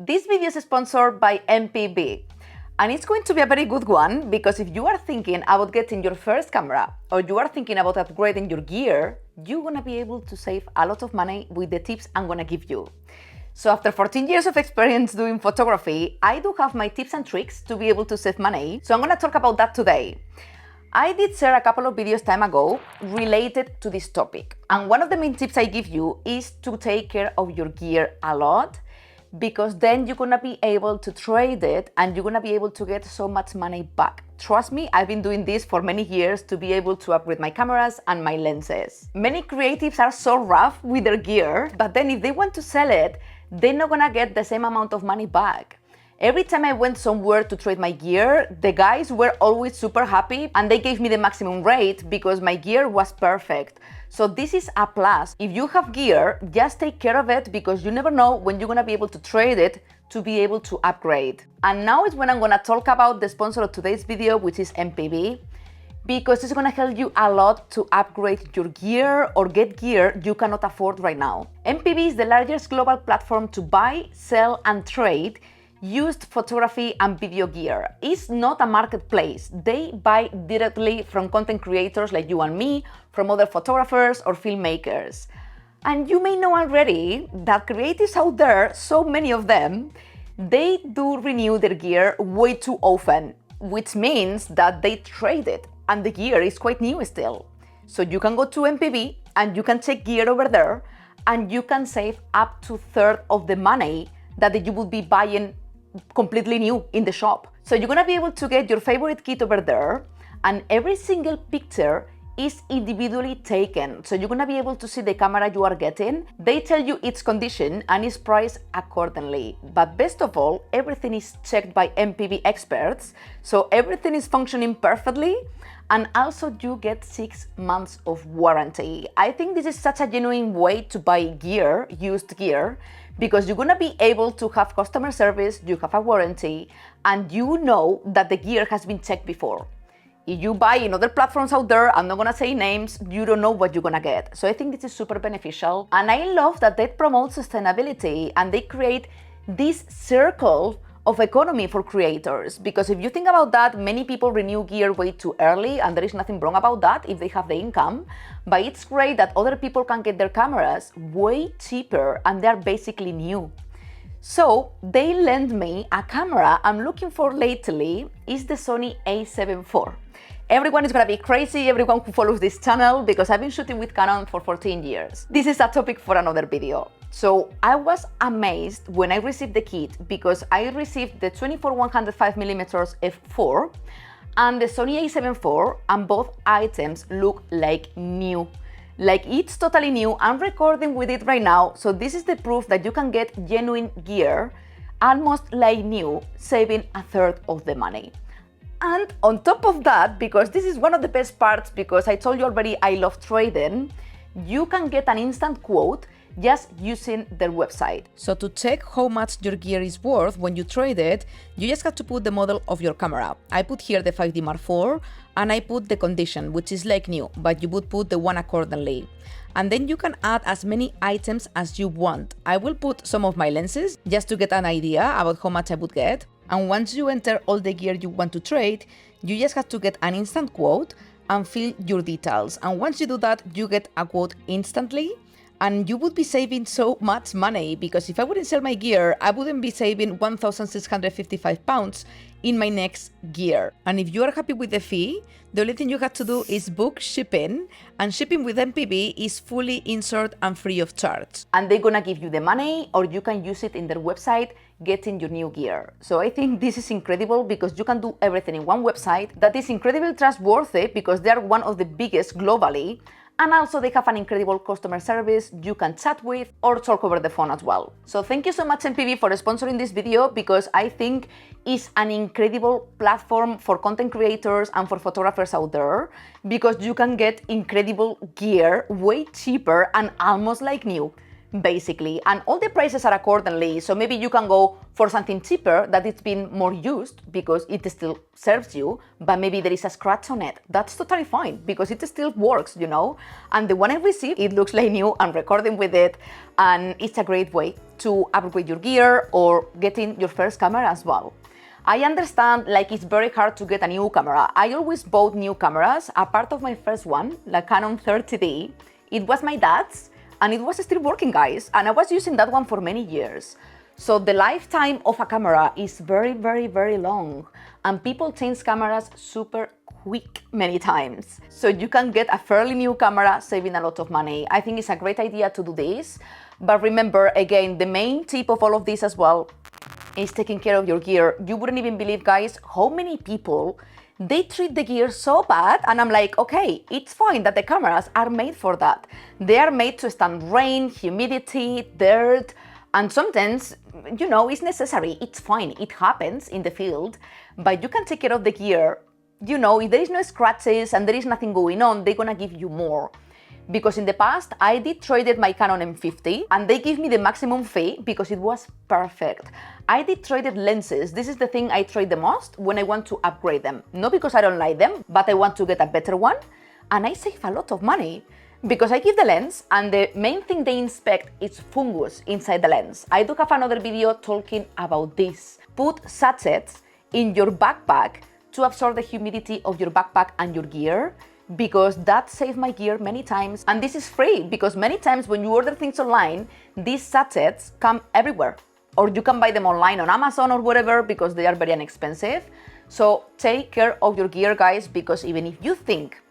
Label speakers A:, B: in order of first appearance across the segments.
A: This video is sponsored by MPB, and it's going to be a very good one because if you are thinking about getting your first camera or you are thinking about upgrading your gear, you're gonna be able to save a lot of money with the tips I'm gonna give you. So after 14 years of experience doing photography, I do have my tips and tricks to be able to save money, so I'm gonna talk about that today. I did share a couple of videos time ago related to this topic, and one of the main tips I give you is to take care of your gear a lot, because then you're gonna be able to trade it and you're gonna be able to get so much money back. Trust me, I've been doing this for many years to be able to upgrade my cameras and my lenses. Many creatives are so rough with their gear, but then if they want to sell it, they're not gonna get the same amount of money back. Every time I went somewhere to trade my gear, the guys were always super happy and they gave me the maximum rate because my gear was perfect. So this is a plus. If you have gear, just take care of it because you never know when you're gonna be able to trade it to be able to upgrade. And now is when I'm gonna talk about the sponsor of today's video, which is MPB, because it's gonna help you a lot to upgrade your gear or get gear you cannot afford right now. MPB is the largest global platform to buy, sell, and trade used photography and video gear. It's not a marketplace. They buy directly from content creators like you and me, from other photographers or filmmakers. And you may know already that creatives out there, so many of them, they do renew their gear way too often, which means that they trade it and the gear is quite new still. So you can go to MPB and you can take gear over there and you can save up to a third of the money that you would be buying completely new in the shop. So you're gonna be able to get your favorite kit over there, and every single picture is individually taken. So you're gonna be able to see the camera you are getting. They tell you its condition and its price accordingly. But best of all, everything is checked by MPB experts. So everything is functioning perfectly. And also you get 6 months of warranty. I think this is such a genuine way to buy gear, used gear, because you're gonna be able to have customer service, you have a warranty, and you know that the gear has been checked before. If you buy in other platforms out there, I'm not gonna say names, you don't know what you're gonna get. So I think this is super beneficial. And I love that they promote sustainability and they create this circle of economy for creators, because if you think about that, many people renew gear way too early, and there is nothing wrong about that if they have the income, but it's great that other people can get their cameras way cheaper and they're basically new. So they lent me a camera I'm looking for lately, is the Sony A7 IV. Everyone is gonna be crazy, everyone who follows this channel, because I've been shooting with Canon for 14 years. This is a topic for another video. So I was amazed when I received the kit because I received the 24-105mm f4 and the Sony A7 IV, and both items look like new. Like it's totally new. I'm recording with it right now, so this is the proof that you can get genuine gear almost like new, saving a third of the money. And on top of that, because this is one of the best parts, because I told you already I love trading, you can get an instant quote just using their website. So to check how much your gear is worth when you trade it, you just have to put the model of your camera. I put here the 5D Mark IV and I put the condition, which is like new, but you would put the one accordingly. And then you can add as many items as you want. I will put some of my lenses just to get an idea about how much I would get. And once you enter all the gear you want to trade, you just have to get an instant quote and fill your details. And once you do that, you get a quote instantly. And you would be saving so much money, because if I wouldn't sell my gear, I wouldn't be saving £1,655 in my next gear. And if you are happy with the fee, the only thing you have to do is book shipping, and shipping with MPB is fully insert and free of charge. And they're gonna give you the money, or you can use it in their website getting your new gear. So I think this is incredible because you can do everything in one website that is incredibly trustworthy because they are one of the biggest globally. And also they have an incredible customer service you can chat with or talk over the phone as well. So thank you so much MPB for sponsoring this video, because I think it's an incredible platform for content creators and for photographers out there, because you can get incredible gear way cheaper and almost like new. basically, and all the prices are accordingly. So maybe you can go for something cheaper that it's been more used because it still serves you, but maybe there is a scratch on it. That's totally fine because it still works, you know. And the one I received, it looks like new. I'm recording with it, and it's a great way to upgrade your gear or getting your first camera as well. I understand like it's very hard to get a new camera. I always bought new cameras. A part of my first one, the Canon 30D, it was my dad's, and it was still working, guys, and I was using that one for many years. So the lifetime of a camera is very, very, very long, and people change cameras super quick many times. So you can get a fairly new camera saving a lot of money. I think it's a great idea to do this, but remember, again, the main tip of all of this as well is taking care of your gear. You wouldn't even believe, guys, how many people they treat the gear so bad, and I'm like, okay, it's fine that the cameras are made for that. They are made to stand rain, humidity, dirt, and sometimes, you know, it's necessary. It's fine, it happens in the field, but you can take care of the gear. You know, if there is no scratches and there is nothing going on, they're gonna give you more. Because in the past, I did traded my Canon M50 and they give me the maximum fee because it was perfect. I did traded lenses. This is the thing I trade the most when I want to upgrade them. Not because I don't like them, but I want to get a better one. And I save a lot of money because I give the lens and the main thing they inspect is fungus inside the lens. I do have another video talking about this. Put sachets in your backpack to absorb the humidity of your backpack and your gear, because that saved my gear many times. And this is free because many times when you order things online, these sachets come everywhere, or you can buy them online on Amazon or whatever because they are very inexpensive. So take care of your gear, guys, because even if you think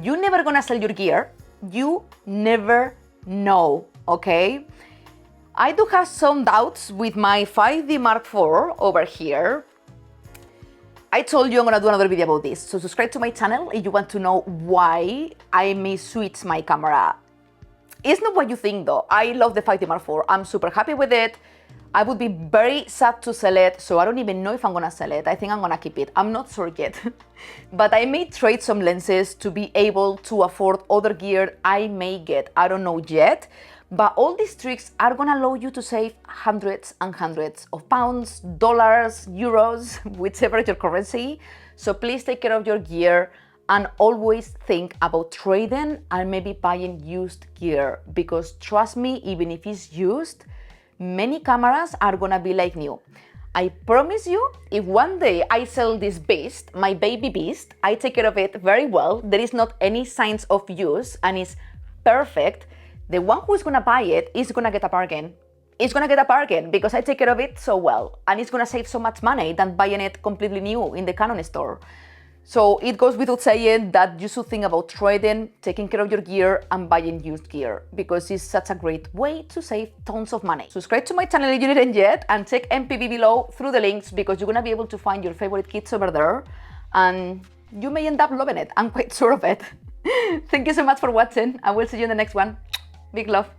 A: you're never gonna sell your gear, you never know, okay? I do have some doubts with my 5D Mark IV over here. I told you I'm gonna do another video about this, so subscribe to my channel if you want to know why I may switch my camera. It's not what you think though. I love the 5D Mark IV. I'm super happy with it. I would be very sad to sell it, so I don't even know if I'm gonna sell it. I think I'm gonna keep it. I'm not sure yet. But I may trade some lenses to be able to afford other gear I may get. I don't know yet. But all these tricks are gonna allow you to save hundreds and hundreds of pounds, dollars, euros, whichever is your currency. So please take care of your gear and always think about trading and maybe buying used gear, because trust me, even if it's used, many cameras are gonna be like new. I promise you, if one day I sell this beast, my baby beast, I take care of it very well, there is not any signs of use and it's perfect, the one who is gonna buy it is gonna get a bargain. It's gonna get a bargain because I take care of it so well, and it's gonna save so much money than buying it completely new in the Canon store. So it goes without saying that you should think about trading, taking care of your gear, and buying used gear, because it's such a great way to save tons of money. Subscribe to my channel if you didn't yet, and check MPB below through the links, because you're gonna be able to find your favorite kits over there, and you may end up loving it. I'm quite sure of it. Thank you so much for watching. I will see you in the next one. Big love.